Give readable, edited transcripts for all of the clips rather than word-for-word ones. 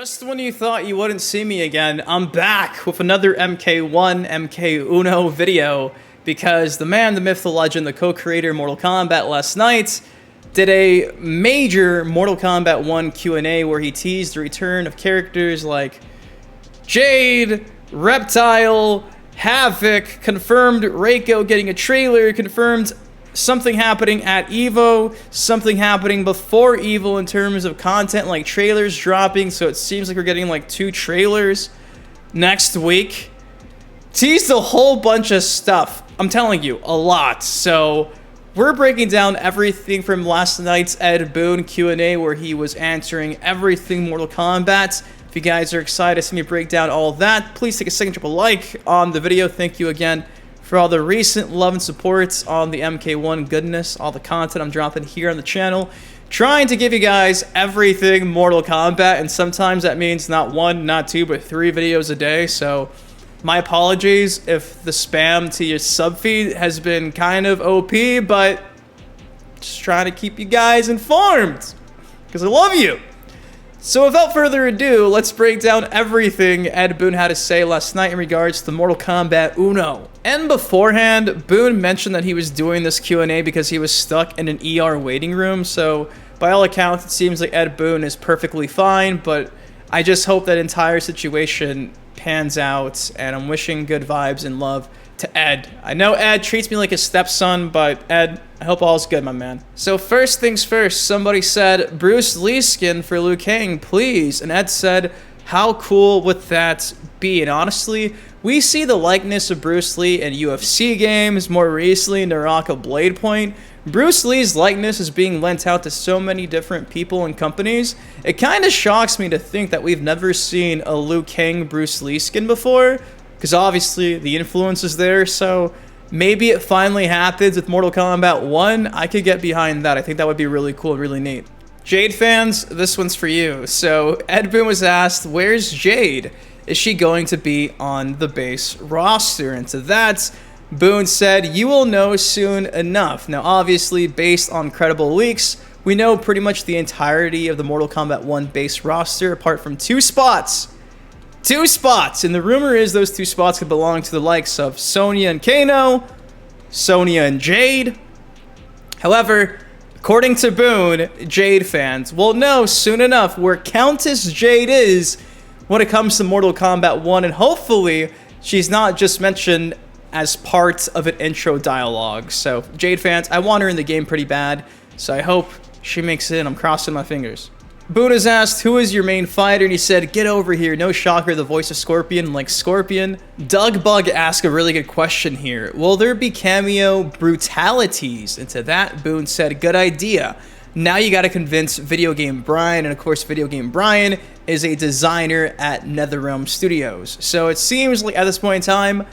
Just when you thought you wouldn't see me again, I'm back with another MK1, MK Uno video because the man, the myth, the legend, the co-creator of Mortal Kombat last night did a major Mortal Kombat 1 Q&A where he teased the return of characters like Jade, Reptile, Havik, confirmed Reiko getting a trailer, confirmed something happening at EVO, something happening before EVO in terms of content, like trailers dropping, so it seems like we're getting like 2 trailers next week. Teased a whole bunch of stuff. I'm telling you, a lot. So we're breaking down everything from last night's Boon Q&A where he was answering everything Mortal Kombat. If you guys are excited to see me break down all of that, please take a second to drop a like on the video. Thank you again for all the recent love and support on the MK1 goodness, all the content I'm dropping here on the channel. Trying to give you guys everything Mortal Kombat, and sometimes that means not 1, not 2, but 3 videos a day. So my apologies if the spam to your sub feed has been kind of OP, but just trying to keep you guys informed because I love you. So without further ado, let's break down everything Boon had to say last night in regards to Mortal Kombat Uno. And beforehand, Boon mentioned that he was doing this Q&A because he was stuck in an ER waiting room, so by all accounts it seems like Boon is perfectly fine, but I just hope that entire situation pans out, and I'm wishing good vibes and love to Ed. I know Ed treats me like a stepson, but Ed, I hope all's good, my man. So first things first, somebody said, Bruce Lee skin for Liu Kang, please. And Ed said, how cool would that be? And honestly, we see the likeness of Bruce Lee in UFC games, more recently Naraka Blade Point. Bruce Lee's likeness is being lent out to so many different people and companies. It kind of shocks me to think that we've never seen a Liu Kang Bruce Lee skin before, because obviously the influence is there, so maybe it finally happens with Mortal Kombat 1. I could get behind that. I think that would be really cool, really neat. Jade fans, this one's for you. So Boon was asked, where's Jade? Is she going to be on the base roster? And to that, Boon said, you will know soon enough. Now obviously, based on credible leaks, we know pretty much the entirety of the Mortal Kombat 1 base roster, apart from 2 spots. 2 spots, and the rumor is those 2 spots could belong to the likes of Sonya and Kano, Sonya and Jade. However, according to Boon, Jade fans will know soon enough where Countess Jade is when it comes to Mortal Kombat 1, and hopefully she's not just mentioned as part of an intro dialogue. So Jade fans, I want her in the game pretty bad, so I hope she makes it, and I'm crossing my fingers. Boon is asked, who is your main fighter? And he said, get over here. No shocker, the voice of Scorpion, like Scorpion. Doug Bug asked a really good question here. Will there be Kameo brutalities? And to that, Boon said, good idea. Now you got to convince Video Game Brian, and of course, Video Game Brian is a designer at NetherRealm Studios. So it seems like at this point in time,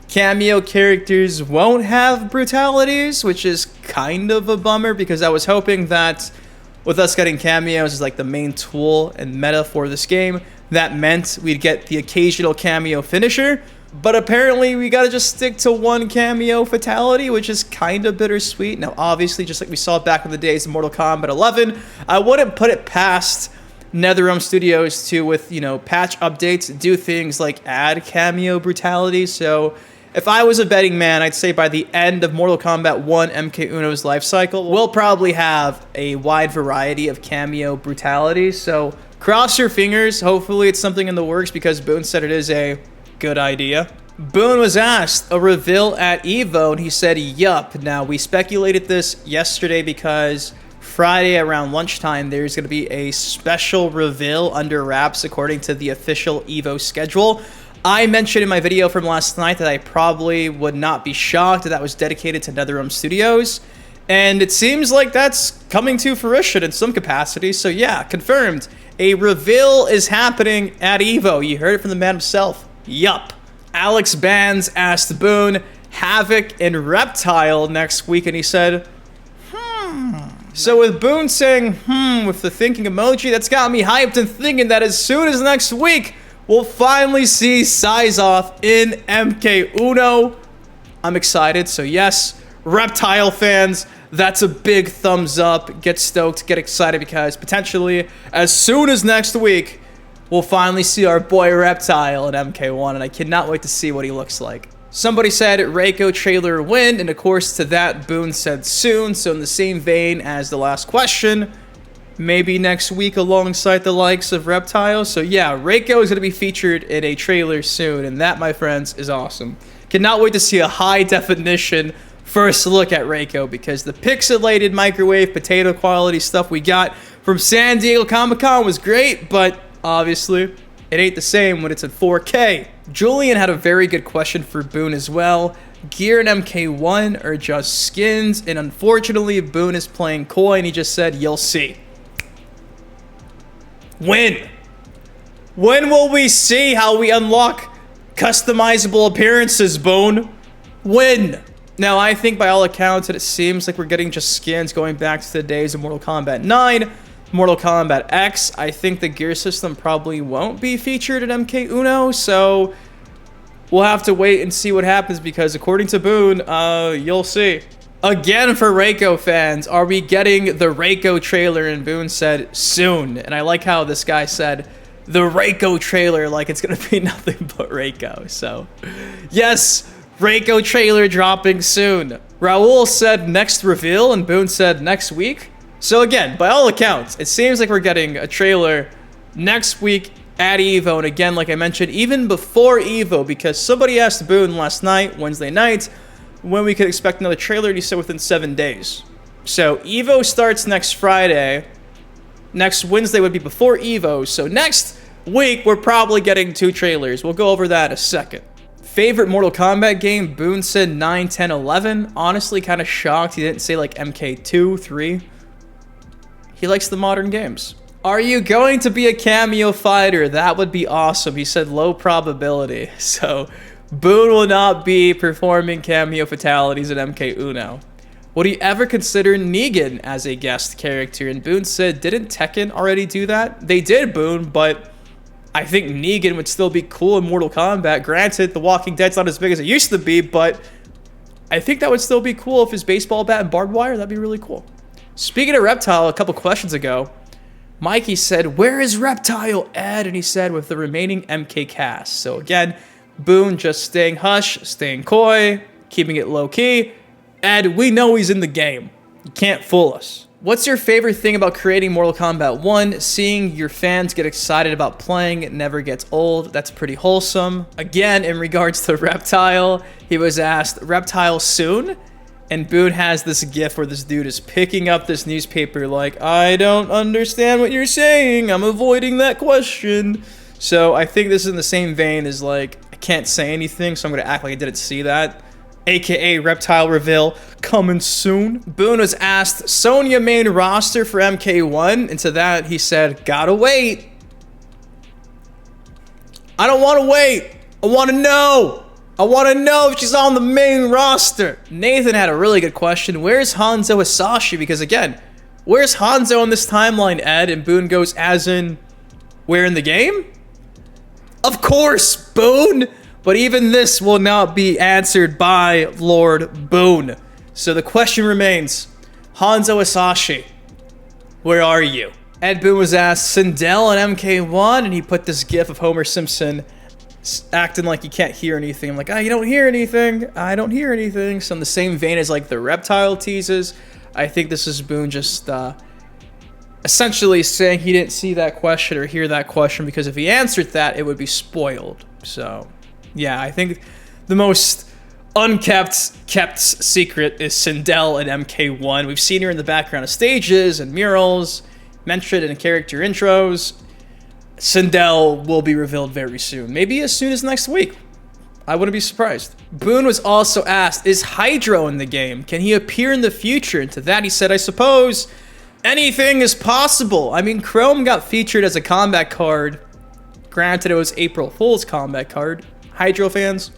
Kameo characters won't have brutalities, which is kind of a bummer because I was hoping that with us getting cameos as like the main tool and meta for this game, that meant we'd get the occasional cameo finisher. But apparently we gotta just stick to 1 cameo fatality, which is kind of bittersweet. Now obviously, just like we saw back in the days of Mortal Kombat 11, I wouldn't put it past NetherRealm Studios to, with, you know, patch updates, do things like add cameo brutality. So if I was a betting man, I'd say by the end of Mortal Kombat 1 MK Uno's life cycle, we'll probably have a wide variety of cameo brutality. So cross your fingers. Hopefully it's something in the works because Boon said it is a good idea. Boon was asked a reveal at EVO, and he said, yup. Now, we speculated this yesterday because Friday around lunchtime, there's going to be a special reveal under wraps according to the official EVO schedule. I mentioned in my video from last night that I probably would not be shocked that was dedicated to NetherRealm Studios, and it seems like that's coming to fruition in some capacity. So yeah, confirmed. A reveal is happening at EVO. You heard it from the man himself. Yup. Alex Bands asked Boon, Havik and Reptile next week, and he said, So with Boon saying, with the thinking emoji, that's got me hyped and thinking that as soon as next week, we'll finally see Syzoth in MK Uno. I'm excited, so yes, Reptile fans, that's a big thumbs up. Get stoked, get excited, because potentially, as soon as next week, we'll finally see our boy Reptile in MK1, and I cannot wait to see what he looks like. Somebody said Reiko trailer when, and of course to that Boon said soon, so in the same vein as the last question, maybe next week alongside the likes of Reptile. So yeah, Reiko is going to be featured in a trailer soon, and that, my friends, is awesome. Cannot wait to see a high definition first look at Reiko, because the pixelated microwave potato quality stuff we got from San Diego Comic-Con was great, but obviously it ain't the same when it's in 4K. Julian had a very good question for Boon as well. Gear and MK1 are just skins, and unfortunately Boon is playing coy, and he just said, you'll see. When? When will we see how we unlock customizable appearances, Boon? When? Now, I think by all accounts that it seems like we're getting just skins going back to the days of Mortal Kombat 9, Mortal Kombat X. I think the gear system probably won't be featured in MK Uno, so we'll have to wait and see what happens, because according to Boon, you'll see. Again, for Reiko fans, are we getting the Reiko trailer? And Boon said soon. And I like how this guy said the Reiko trailer like it's gonna be nothing but Reiko. So yes, Reiko trailer dropping soon. Raul said next reveal, and Boon said next week. So again, by all accounts, it seems like we're getting a trailer next week at EVO. And again, like I mentioned, even before EVO, because somebody asked Boon last night, Wednesday night, when we could expect another trailer, and he said within 7 days. So EVO starts next Friday. Next Wednesday would be before EVO. So next week, we're probably getting 2 trailers. We'll go over that in a second. Favorite Mortal Kombat game? Boon said 9, 10, 11. Honestly, kind of shocked he didn't say like MK2, 3. He likes the modern games. Are you going to be a Kameo fighter? That would be awesome. He said low probability. So Boon will not be performing Kameo fatalities at MK Uno. Would he ever consider Negan as a guest character? And Boon said, didn't Tekken already do that? They did, Boon, but I think Negan would still be cool in Mortal Kombat. Granted, The Walking Dead's not as big as it used to be, but I think that would still be cool if his baseball bat and barbed wire. That'd be really cool. Speaking of Reptile, a couple questions ago, Mikey said, where is Reptile, Ed? And he said, with the remaining MK cast. So again, Boon just staying hush, staying coy, keeping it low-key. Ed, we know he's in the game. You can't fool us. What's your favorite thing about creating Mortal Kombat 1? Seeing your fans get excited about playing, it never gets old. That's pretty wholesome. Again, in regards to Reptile, he was asked, Reptile soon? And Boon has this gif where this dude is picking up this newspaper like, I don't understand what you're saying. I'm avoiding that question. So I think this is in the same vein as like, I can't say anything, so I'm going to act like I didn't see that. AKA Reptile reveal coming soon. Boon was asked Sonya main roster for MK1, and to that he said, gotta wait. I don't want to wait. I want to know. I want to know if she's on the main roster. Nathan had a really good question. Where's Hanzo Hasashi? Because again, where's Hanzo on this timeline, Ed? And Boon goes, as in, where in the game? Of course, Boon. But even this will not be answered by Lord Boon. So the question remains, Hanzo Hasashi, where are you? Ed Boon was asked Sindel and MK1, and he put this gif of Homer Simpson acting like he can't hear anything. I'm like, you don't hear anything. I don't hear anything. So in the same vein as like the Reptile teases, I think this is Boon just essentially saying he didn't see that question or hear that question, because if he answered that, it would be spoiled. So yeah, I think the most kept secret is Sindel and MK1. We've seen her in the background of stages and murals, mentioned in character intros. Sindel will be revealed very soon. Maybe as soon as next week. I wouldn't be surprised. Boon was also asked, is Hydro in the game? Can he appear in the future? And to that he said, I suppose anything is possible. I mean, Chrome got featured as a combat card. Granted, it was April Fool's combat card. Hydro fans,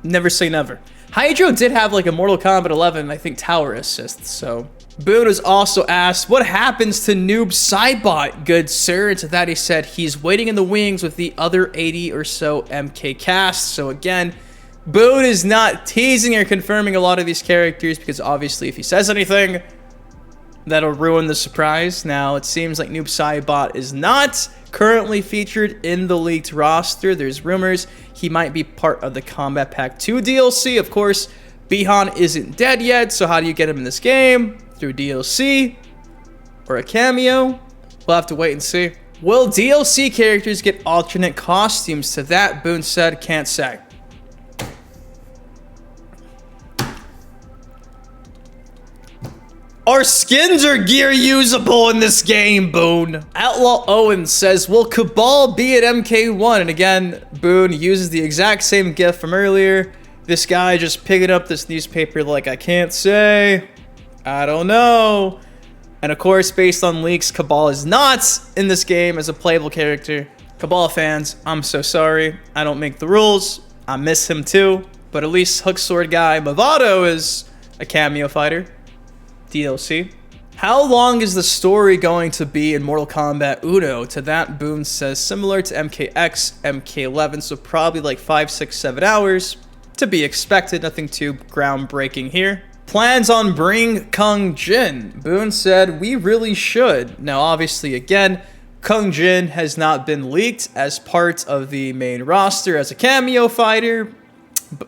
never say never. Hydro did have like a Mortal Kombat 11, I think, tower assist, so. Boon was also asked, what happens to Noob Saibot, good sir? And to that he said, he's waiting in the wings with the other 80 or so MK cast. So again, Boon is not teasing or confirming a lot of these characters, because obviously if he says anything, that'll ruin the surprise. Now, it seems like Noob Saibot is not currently featured in the leaked roster. There's rumors he might be part of the Combat Pack 2 DLC. Of course, Bihan isn't dead yet, so how do you get him in this game? Through DLC or a cameo? We'll have to wait and see. Will DLC characters get alternate costumes? To that, Boon said, can't say. Our skins are gear usable in this game, Boon. Outlaw Owen says, will Cabal be at MK1? And again, Boon uses the exact same gif from earlier. This guy just picking up this newspaper like, I can't say. I don't know. And of course, based on leaks, Cabal is not in this game as a playable character. Cabal fans, I'm so sorry. I don't make the rules. I miss him too. But at least Hook Sword guy Movado is a cameo fighter. DLC. How long is the story going to be in Mortal Kombat Uno? To that, Boon says similar to MKX, MK11, so probably like 5, 6, 7 hours. To be expected, nothing too groundbreaking here. Plans on bring Kung Jin. Boon said we really should. Now obviously again, Kung Jin has not been leaked as part of the main roster as a cameo fighter.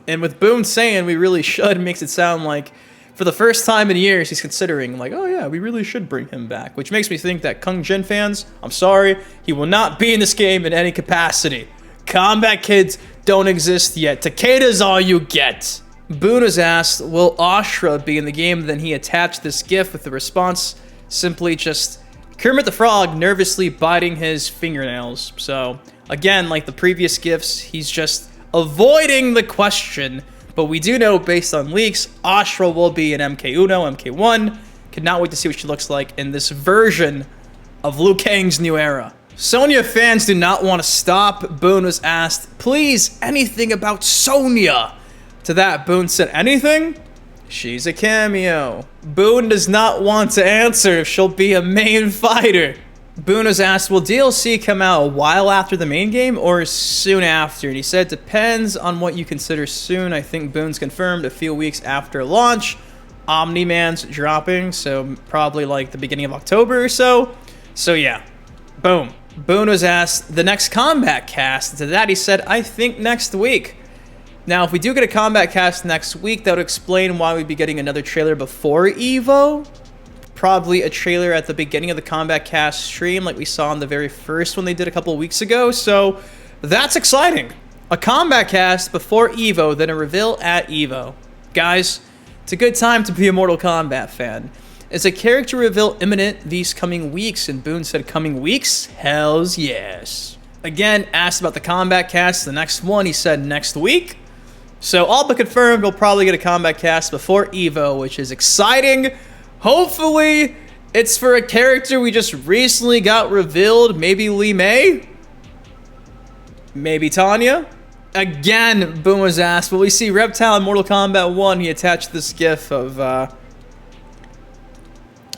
And with Boon saying we really should makes it sound like for the first time in years, he's considering, like, oh yeah, we really should bring him back. Which makes me think that Kung Jin fans, I'm sorry, he will not be in this game in any capacity. Combat kids don't exist yet. Takeda's all you get. Boon was asked, will Ashra be in the game? Then he attached this gif with the response, simply just Kermit the Frog nervously biting his fingernails. So, again, like the previous gifs, he's just avoiding the question. But we do know, based on leaks, Ashra will be in MK Uno, MK1. Cannot wait to see what she looks like in this version of Liu Kang's new era. Sonya fans do not want to stop. Boon was asked, please, anything about Sonya? To that, Boon said, anything? She's a cameo. Boon does not want to answer if she'll be a main fighter. Boon was asked, will DLC come out a while after the main game or soon after? And he said, depends on what you consider soon. I think Boon's confirmed a few weeks after launch. Omni-Man's dropping, so probably like the beginning of October or so. So yeah, boom. Boon was asked, the next combat cast. To that he said, I think next week. Now, if we do get a combat cast next week, that would explain why we'd be getting another trailer before EVO. Probably a trailer at the beginning of the Combat Cast stream like we saw in the very first one they did a couple weeks ago. So that's exciting. A Combat Cast before EVO, then a reveal at EVO. Guys, it's a good time to be a Mortal Kombat fan. Is a character reveal imminent these coming weeks? And Boon said coming weeks? Hells yes. Again, asked about the Combat Cast, the next one, he said next week. So all but confirmed, we'll probably get a Combat Cast before EVO, which is exciting. Hopefully, it's for a character we just recently got revealed. Maybe Lee May? Maybe Tanya? Again, Boon was asked, will we see Reptile in Mortal Kombat 1? He attached this gif of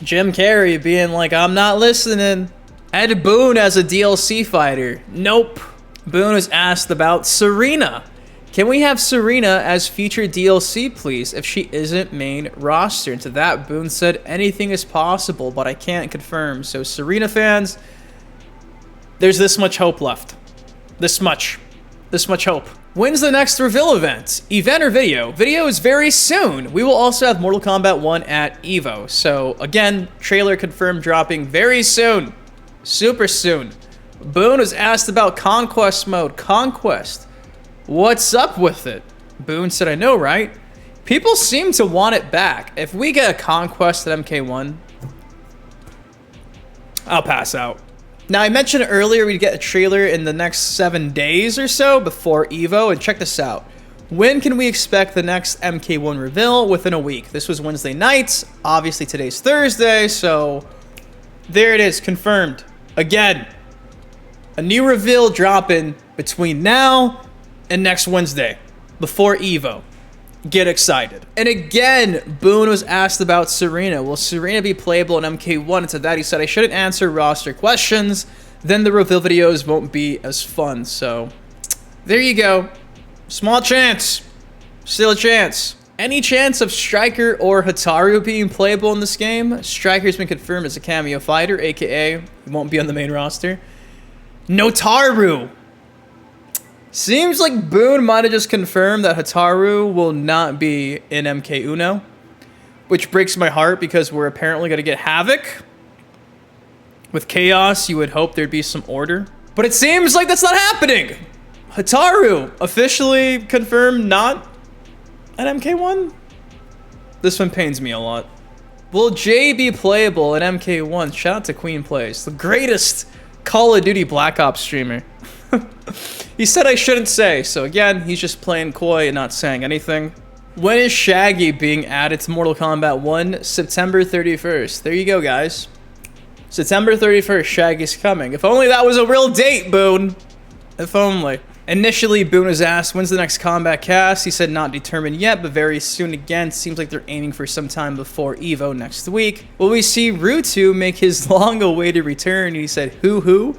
Jim Carrey being like, I'm not listening. Ed Boon as a DLC fighter. Nope. Boon was asked about Serena. Can we have Serena as featured DLC, please, if she isn't main roster? And to that, Boon said, anything is possible, but I can't confirm. So, Serena fans, there's this much hope left. This much hope. When's the next reveal event? Event or video? Video is very soon. We will also have Mortal Kombat 1 at EVO. So, again, trailer confirmed dropping very soon. Super soon. Boon was asked about Conquest mode. Conquest. What's up with it? Boon said, I know, right? People seem to want it back. If we get a Conquest at MK1, I'll pass out. Now, I mentioned earlier we'd get a trailer in the next 7 days or so before EVO, and check this out. When can we expect the next MK1 reveal? Within a week. This was Wednesday night. Obviously, today's Thursday, so there it is, confirmed. Again, a new reveal dropping between now and next Wednesday, before EVO. Get excited. And again, Boon was asked about Serena. Will Serena be playable in MK1? And to that he said, I shouldn't answer roster questions, then the reveal videos won't be as fun. So, there you go. Small chance. Still a chance. Any chance of Striker or Hataru being playable in this game? Striker's been confirmed as a cameo fighter, aka he won't be on the main roster. Notaru. Seems like Boon might have just confirmed that Hataru will not be in MK Uno, which breaks my heart because we're apparently going to get Havik. With Chaos, you would hope there'd be some order. But it seems like that's not happening. Hataru officially confirmed not at MK1. This one pains me a lot. Will Jade be playable at MK1? Shout out to Queen Plays, the greatest Call of Duty Black Ops streamer. He said I shouldn't say, so again, he's just playing coy and not saying anything. When is Shaggy being added to Mortal Kombat 1? September 31st. There you go, guys. September 31st, Shaggy's coming. If only that was a real date, Boon. If only. Initially, Boon was asked, when's the next combat cast? He said not determined yet, but very soon again. Seems like they're aiming for some time before EVO next week. Will we see Rutu make his long-awaited return? He said, who?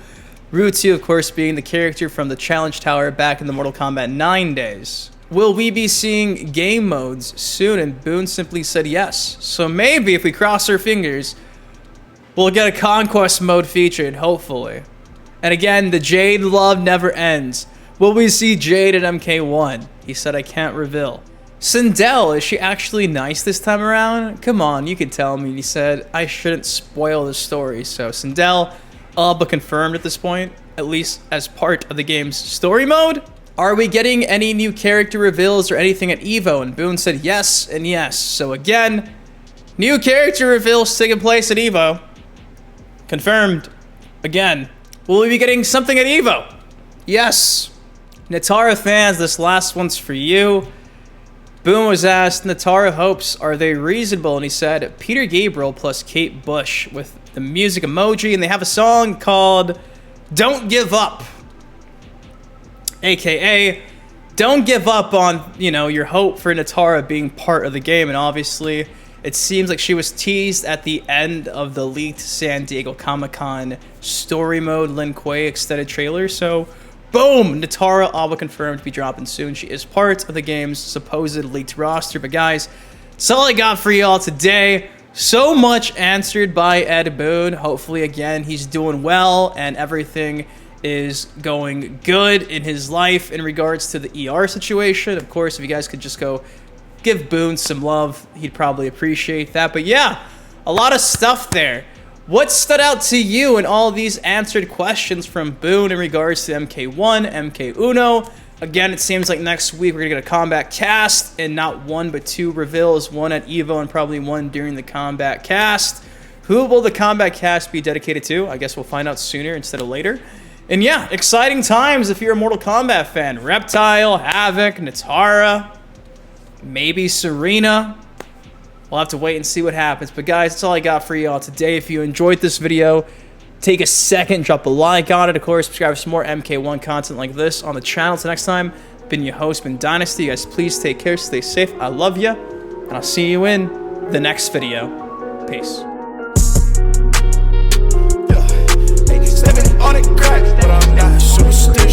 Rutu, of course, being the character from the Challenge Tower back in the Mortal Kombat 9 days. Will we be seeing game modes soon? And Boon simply said yes. So maybe if we cross our fingers, we'll get a Conquest mode featured, hopefully. And again, the Jade love never ends. Will we see Jade at MK1? He said I can't reveal. Sindel, is she actually nice this time around? Come on, you can tell me. He said I shouldn't spoil the story. So Sindel, all but confirmed at this point, at least as part of the game's story mode. Are we getting any new character reveals or anything at EVO? And Boon said yes and yes. So again, new character reveals taking place at EVO. Confirmed. Again. Will we be getting something at EVO? Yes. Natara fans, this last one's for you. Boon was asked, Natara hopes, are they reasonable? And he said, Peter Gabriel plus Kate Bush with the music emoji. And they have a song called Don't Give Up. AKA, don't give up on, you know, your hope for Natara being part of the game. And obviously, it seems like she was teased at the end of the leaked San Diego Comic-Con story mode Lin Kuei extended trailer. So, boom! Natara all but confirmed to be dropping soon. She is part of the game's supposed leaked roster. But guys, that's all I got for y'all today. So much answered by Ed Boon. Hopefully, again, he's doing well and everything is going good in his life in regards to the ER situation. Of course, if you guys could just go give Boon some love, he'd probably appreciate that. But yeah, a lot of stuff there. What stood out to you in all these answered questions from Boon in regards to MK1, MK Uno? Again, it seems like next week we're going to get a combat cast and not one but two reveals, one at EVO and probably one during the combat cast. Who will the combat cast be dedicated to? I guess we'll find out sooner instead of later. And yeah, exciting times if you're a Mortal Kombat fan. Reptile, Havik, Natara, maybe Serena. We'll have to wait and see what happens. But guys, that's all I got for y'all today. If you enjoyed this video, take a second, drop a like on it. Of course, subscribe for some more MK1 content like this on the channel. Until next time, been your host, Boon Dynasty. You guys, please take care, stay safe. I love you, and I'll see you in the next video. Peace. On it crack, but I'm not so still.